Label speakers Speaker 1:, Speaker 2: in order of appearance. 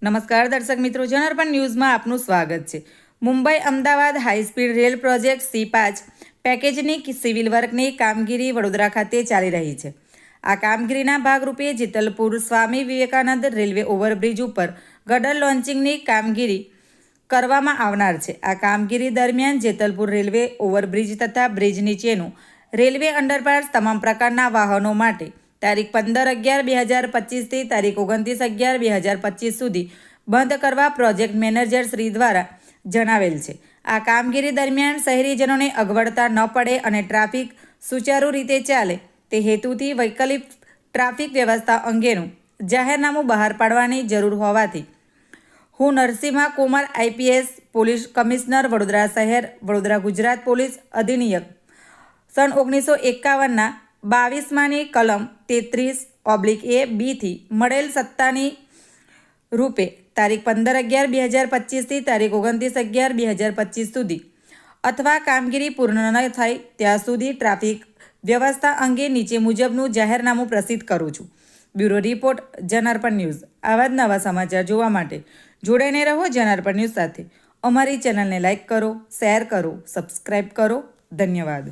Speaker 1: નમસ્કાર દર્શક મિત્રો, જનાર્પણ ન્યૂઝમાં આપનું સ્વાગત છે। Mumbai Ahmedabad high speed rail project C5 પેકેજની સિવિલ વર્કની કામગીરી વડોદરા ખાતે ચાલી રહી છે। આ કામગીરીના ભાગરૂપે જેતલપુર સ્વામી વિવેકાનંદ રેલવે ઓવરબ્રિજ ઉપર ગટર લોન્ચિંગની કામગીરી કરવામાં આવનાર છે। આ કામગીરી દરમિયાન જેતલપુર રેલવે ઓવરબ્રિજ તથા બ્રિજ નીચેનું રેલવે અંડરપાસ તમામ પ્રકારના વાહનો માટે તારીખ 15/11/2025 થી તારીખ 29/11/2025 સુધી બંધ કરવા પ્રોજેક્ટ મેનેજર શ્રી દ્વારા જણાવેલ છે। આ કામગીરી દરમિયાન શહેરીજનોને અગવડતા ન પડે અને ટ્રાફિક સુચારુ રીતે ચાલે તે હેતુથી વૈકલ્પિક ટ્રાફિક વ્યવસ્થા અંગેનું જાહેરનામું બહાર પાડવાની જરૂર હોવાથી હું Narasimha Kumar IPS police commissioner Vadodara શહેર વડોદરા ગુજરાત પોલીસ અધિનિયમ સન 1951ના 22માની કલમ 33/A થી મળેલ સત્તાની રૂપે તારીખ 15/11/2025 થી તારીખ 29/11/2025 સુધી અથવા કામગીરી પૂર્ણ ન થાય ત્યાં સુધી ટ્રાફિક વ્યવસ્થા અંગે નીચે મુજબનું જાહેરનામું પ્રસિદ્ધ કરું છું। Bureau report, જનાર્પણ news. આવા જ નવા સમાચાર જોવા માટે જોડાઈને રહો જનાર્પણ ન્યૂઝ સાથે। અમારી ચેનલને લાઇક કરો, શેર કરો, સબસ્ક્રાઈબ કરો। ધન્યવાદ।